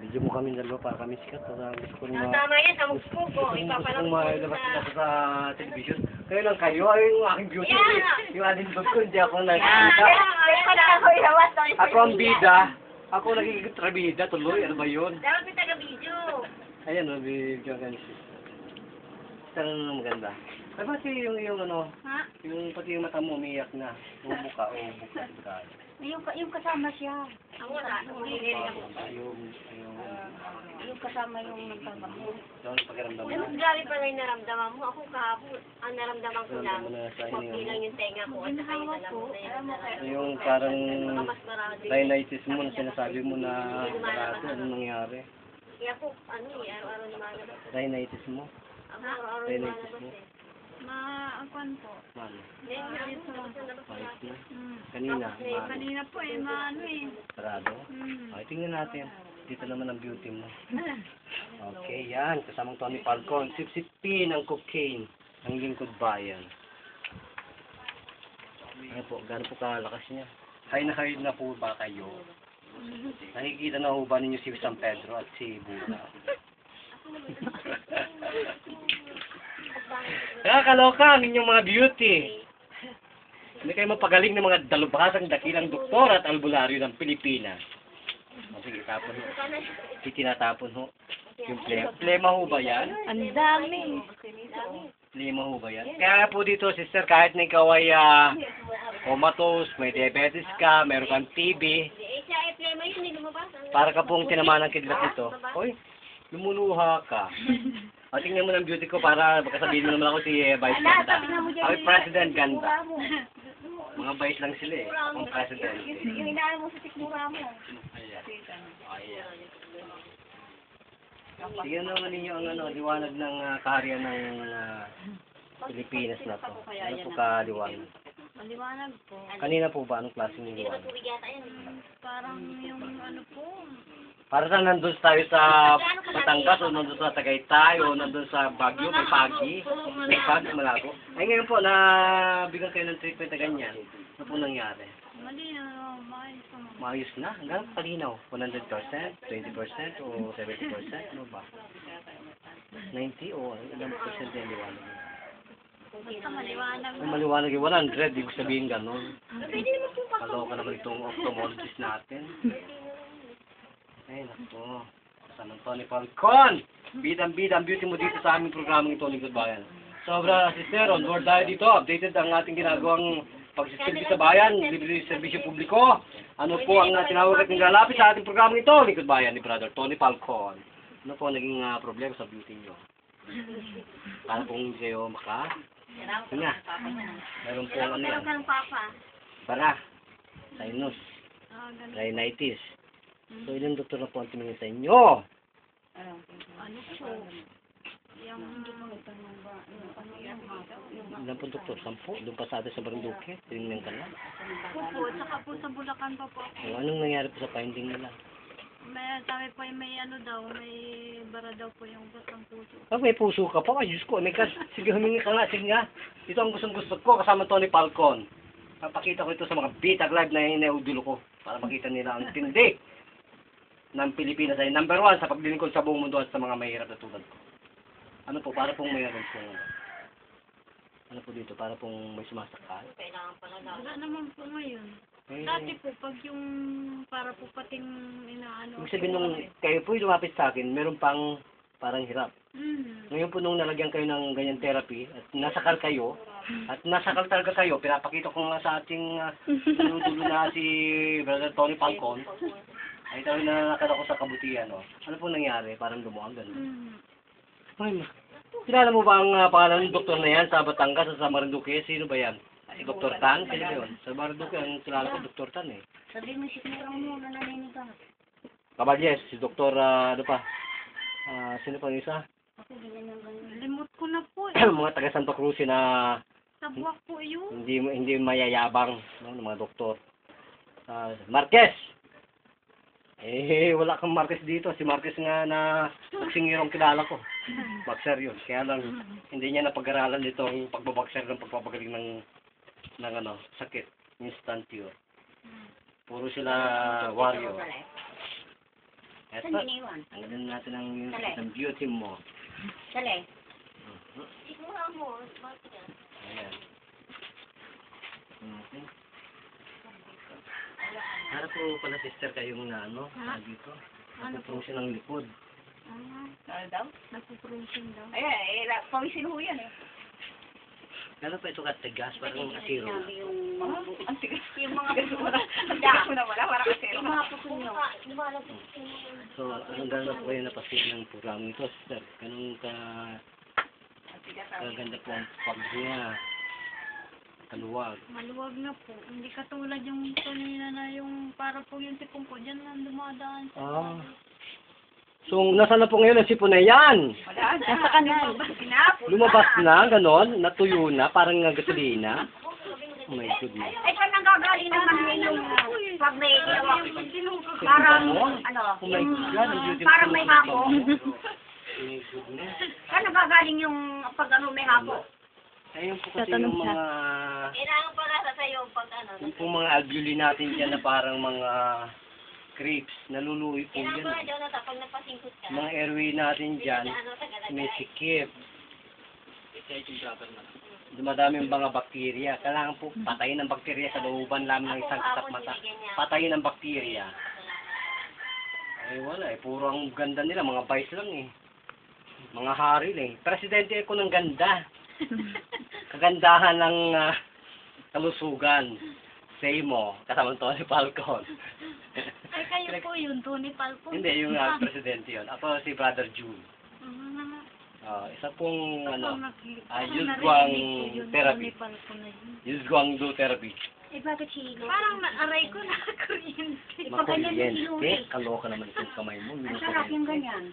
Video mo kami dalawa para kami sikat. Gusto ko na... Tama yan, amok po po. Gusto kong mailabas nila sa television. Kayo lang kayo, ay yung aking beauty. Yung ating dog ko, hindi ako nakikita. Ako ang bida. Ako nagiging trabida tuloy. Ano ba yun? Dapat may taga-video. Ayan o, video ka ni sister. Sister na maganda. Ay ba yung ano, Ha? yung pati yung mata mo umiyak na. Ubo ka. Yung kasama siya. Ako wala. Yung kasama yung nagtatrabaho. Yung pakiramdam mo. Mas grabe pala yung naramdaman mo. Ako kahapon, ang naramdaman ko lang, Naramdaman mo na sa lang yung tenga ko at saka yung alam mo na yun. yung parang Mas marami. rhinitis mo na sinasabi mo na barato. Anong nangyari? Kaya po, araw-araw lumalabas. Rhinitis mo? Ako araw-araw Rhinitis lumalabas mo? eh. Maakuan po. Mano? Ayos Pahit na? Kanina? Kanina po maano Sarado? Okay, tingnan natin. Dito naman ang beauty mo. Okay, yan. Kasamang Tony Falcon. Sip-sipin ang cocaine. Ang lingkod bayan. Ano po, gano'n po kalakas niya? Hay na po ba kayo? Nakikita na po ba ninyo si San Pedro at si Buda? Nakakaloka ang inyong mga beauty. Hindi kayo mapagaling ng mga dalubhasang dakilang doktor at albularyo ng Pilipinas. O sige, tapon ho. Tinatapon ho. Yung plema ho ba yan? Ang dami. Plema ho ba yan? Kaya po dito, sister, kahit na ikaw ay comatose, may diabetes ka, meron kang TB, siya ay plema yun, hindi lumabas. para ka pong tinamaan ng kidlat nito, oy, lumuluha ka. O, tingnan mo ng beauty ko para magkasabihin mo naman ako si Vice Ganda. Ako President Ganda. Mga Vice lang sila eh. Akong President. Yung inaalam mo sa tikmura mo. Ayan. Ayan. Tingnan naman ninyo ang liwanag ng kaharian ng Pilipinas na to. Ano po kaliwanag? Maliwanag po. Kanina po ba? Anong klaseng liwanag? Tubig yata yan. Parang yung ano po. Para sa nandun tayo sa Batangas o nandun sa Tagaytay o nandun sa Baguio, may Pagi, may Pagi, Malabo. Ay ngayon po, nabigyan kayo ng treatment na ganyan. Ano po nangyari? Mali na, maayos naman. Maayos na? Hanggang kalinaw? 100%? 20%? O 70%? Ano ba? 90 o ilang percent yung liwanag? Basta maliwanag. Ang maliwanag yung 100, ibig sabihin gano'n. Kaloka naman itong ophthalmologist natin. Ay, naku. Kasamang Tony Falcon! Bidang-bida ang beauty mo dito sa aming programang ito, Lingkod Bayan. Sobra, sister, on board tayo dito. Updated ang ating ginagawang pagsisilbi sa bayan, libre serbisyo publiko. Ano po ang tinawag at nilalapit sa ating programang ito, Lingkod Bayan, ni Brother Tony Falcon. Ano po ang naging problema sa beauty nyo? Para kung hindi kayo yun nga. Meron po ano yan. Meron ka papa. Bara. Sinus. Rhinitis. So, ilang doktor na po ang tumingin sa inyo? Ano po? Yung Ilan po doktor? 10? Doon pa sa atin sa Marinduque? Tinignan ka lang. po, saka po sa Bulacan pa po. O, anong nangyari po sa finding nila? May, sabi po may ano daw, may bara daw po yung batang puso. Pag may puso ka pa, ay Diyos ko, may sige, humingi ka nga, sige nga. Ito ang gustong-gusto ko, kasama Tony Falcon. Papakita ko ito sa mga bitag live na inaudulo ko para makita nila ang tindi ng Pilipinas ay number 1 sa paglilingkod sa buong mundo at sa mga mahirap na tulad ko. Ano po, para pong mayroon po ano po dito, para pong may sumasakal. Kailangan pala Wala naman po ngayon. Eh, Dati po, pag yung para po pating inaano. ibig sabihin nung kayo po lumapit sa akin, meron pang parang hirap. Ngayon po nung nalagyan kayo ng ganyan therapy at nasakal kayo, at nasakal talaga kayo, pinapakita ko nga sa ating dulo na si Brother Tony Falcon, ay talagang nananakal ako sa kabutihan. No? Ano po nangyari? Parang lumuang ganun. Ay, kilala mo ba ang pangalan ng doktor na yan sa Batangas at sa Marinduque? Sino ba yan? Si Dr. Tan? Sino ba yun? Sa Marinduque, ang kilala ko Dr. Tan eh. Sabi mo si Kurang mo na naninigang. Kabalyes, si Dr. ano pa? Sino pa yung isa? Ako ganyan yung ganyan. Limot ko na po. Mga taga Santo Cruz na Sa buwak po yun. hindi mayayabang ng mga doktor. Marquez! Eh, wala kang Marquez dito. Si Marquez nga na nagsingirong kilala ko. Boxer yun. Kaya lang, hindi niya napag-aralan dito ang pagbabakser ng pagpapagaling ng sakit. Instant cure. Puro sila warrior. Eto, tanggalin natin ang beauty mo. Dali. Sigura mo. Bakit yan? Ayan. Okay. Harap po pala sister kayong na ano, dito. Nagpo-function ng likod. Ano daw? Nagpo-promotion daw. Ayan, pawisin ho yan eh. Gano'n pa ito katigas, parang asiro na. Ang tigas. Yung mga tigas mo na wala, parang kasero. Yung mga puso nyo. So, ang gano'n po kayo napasit ng program nito, sister. Ganun kaganda po ang pag niya. Kaluwag. Maluwag na po. Hindi katulad yung kanina na yung para po yung sipong ko dyan na dumadaan sa So, nasaan na po ngayon ang sipon na yan? Wala, nasa kanal. Lumabas na, gano'n? Natuyo na, parang gasolina? Oh my goodness. Ay, saan nanggagaling naman yung pag may ginawa? Parang, ano, Oh my God, ang beautiful. parang may hako. Oh my goodness. Saan nanggagaling yung pag ano may hako? Ayun po kasi yung mga... Kailangan pala sa sayo pag ano. Yung pong mga alveoli natin dyan na parang mga creeps, naluluwi po Kailangan pala dyan. daw na pag napasingkot ka. Mga airway natin dyan, Ano, tagalagay. may sikip. Dumadami yung mga bakterya. Kailangan po patayin ang bakterya sa looban lamang ng isang kasap mata. Patayin ang bakterya. Ay wala eh, puro ang ganda nila, mga vice lang eh. Mga hari lang eh. Presidente ako ng ganda. Kagandahan ng kalusugan. Say mo, kasama Tony Falcon. Ay, kayo po yun, Tony Falcon. Hindi, yung presidente yun. Ako si Brother June. Isa pong Yuzguang therapy. Yuzguang do therapy. Eh, bakit hilo? Parang naaray ko na kuryente. Makuryente. Kaloka naman itong kamay mo. Ang sarap yung ganyan.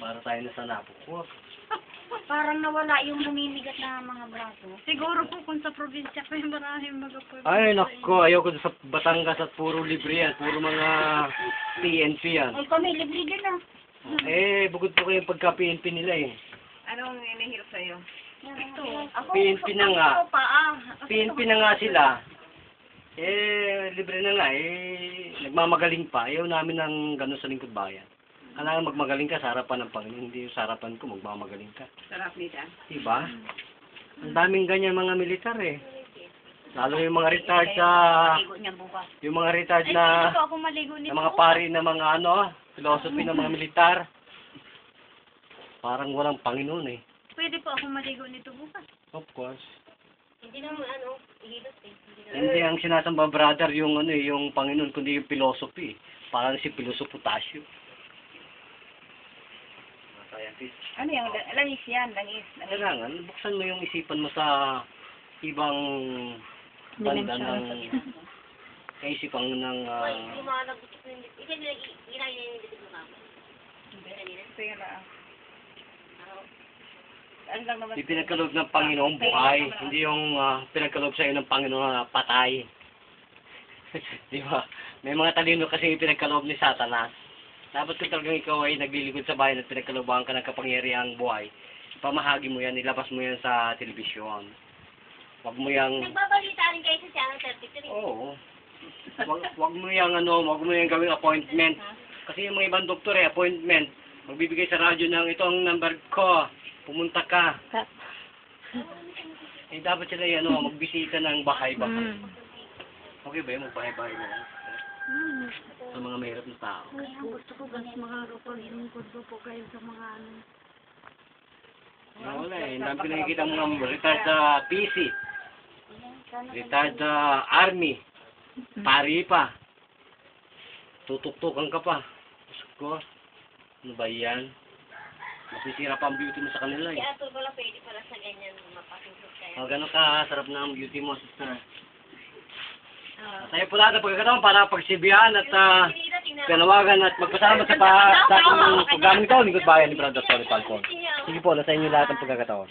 Para tayo na sa napukok. Parang nawala yung lumimigat na mga braso. Siguro po kung sa probinsya ko yung maraming mag-appointment. Ay, nako. Ayoko sa Batangas at puro libre yan. Puro mga PNP yan. Ay, kami, libre din ah. Bukod po kayo pagka-PNP nila eh. Anong inihirap sa'yo? Ito. Ako, PNP na nga. Ako pa ah. PNP na nga sila. Libre na nga nagmamagaling pa. Ayaw namin ng gano'n sa lingkod bayan. Kailangan magmagaling ka sa harapan ng Panginoon. Hindi yung sa harapan ko, magmamagaling ka. Sarap nita. Diba? Ang daming ganyan mga militar eh. Lalo yung mga retired sa... Maligo niya bukas. Yung mga retired Ay, na... pwede po ako maligo nito. Na mga pari na mga philosophy ng mga militar. Parang walang Panginoon eh. Pwede po ako maligo nito bukas. Of course. Hindi naman hilot eh. Hindi ang sinasamba brother yung yung Panginoon kundi yung philosophy. Parang si Piloso Potasio. Ano yung langis yan? Langis. Kailangan, buksan mo yung isipan mo sa ibang banda ng kaisipan ng Hindi mo alam gusto ko yung... Ikaw nila ginaya yung dito mo naman. Ito yun lang. Ano lang naman? Yung pinagkaloob ng Panginoon buhay, hindi yung pinagkaloob sa iyo ng Panginoon na patay. Di ba? May mga talino kasi yung pinagkaloob ni Satanas. Dapat kung talagang ikaw ay naglilingkod sa bayan at pinagkalooban ka ng kapangyarihang buhay, pamahagi mo yan, ilabas mo yan sa telebisyon. Wag mo yang... Nagbabalita rin kayo sa Channel 33. Oo. Wag mo yang gawing appointment. Kasi yung mga ibang doktor appointment. Magbibigay sa radyo ng ito ang number ko. Pumunta ka. Dapat sila magbisita ng bahay-bahay. Okay ba yun? Magbahay-bahay mo. Sa mga mahirap na tao. Kaya gusto ko guys makakapag-lingkod ko kayo sa mga ano. Wala ang dami pinakikita mga retired PC. Retired Army. Pari pa. Tutuk-tukan ka pa. Ko. Ano ba yan? Masisira pa ang beauty mo sa kanila eh. Kaya ito pala pwede pala sa ganyan mapasingkot kayo. Gano'n ka sarap na ang beauty mo, sister. Tayo po lahat ng pagkakataon para pagsibihan at panawagan at magpasalamat sa ating programang ito, Lingkod Bayan ni Brother Tony Falcon. Sige po, nasa inyo lahat ng pagkakataon.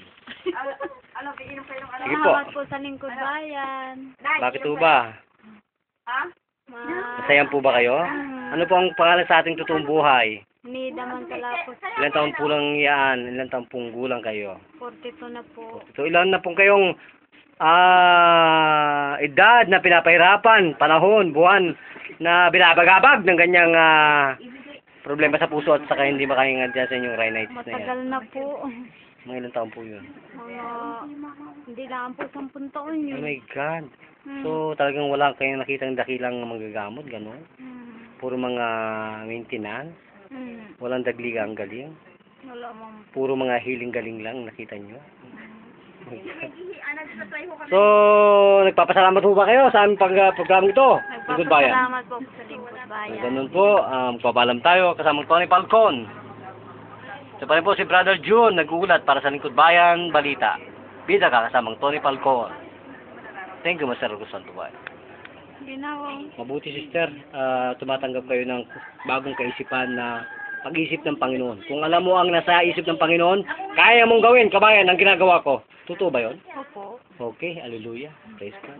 Ano, bigyan kayo ng Sige po. Salamat po sa lingkod bayan. Bakit po ba? Ha? Masayan po ba kayo? Ano po ang pangalan sa ating totoong buhay? Ni Daman Talapos. Ilan taon po lang yan? Ilan taon pong gulang kayo? 42 na po. So ilan na pong kayong edad na pinapahirapan, panahon, buwan na binabagabag ng ganyang problema sa puso at saka hindi makahinga dyan sa inyong rhinitis na yan. Matagal na po. Mga ilang taon po yun? Mga, hindi lang po 10 taon Oh yun. my God. Hmm. So, talagang wala kayong nakitang dakilang manggagamot, gano'n? Hmm. Puro mga maintenance, Hmm. walang dagliga ang galing. Wala mong. Puro mga healing galing lang, nakita nyo. Oh my God. So, nagpapasalamat po ba kayo sa aming programang ito? Lingkod Bayan. Nagpapasalamat po sa Lingkod Bayan. Ganun po, papalam tayo kasamang Tony Falcon. Ito pa rin po si Brother June, nagulat para sa Lingkod Bayan, balita. Bida ka kasamang Tony Falcon. Thank you, Master Rugos Santuan. Ginawa. Mabuti, sister, tumatanggap kayo ng bagong kaisipan na pag-isip ng Panginoon. Kung alam mo ang nasa isip ng Panginoon, kaya mong gawin, kabayan, ang ginagawa ko. Totoo ba yun? Opo. Okay, hallelujah. Praise God.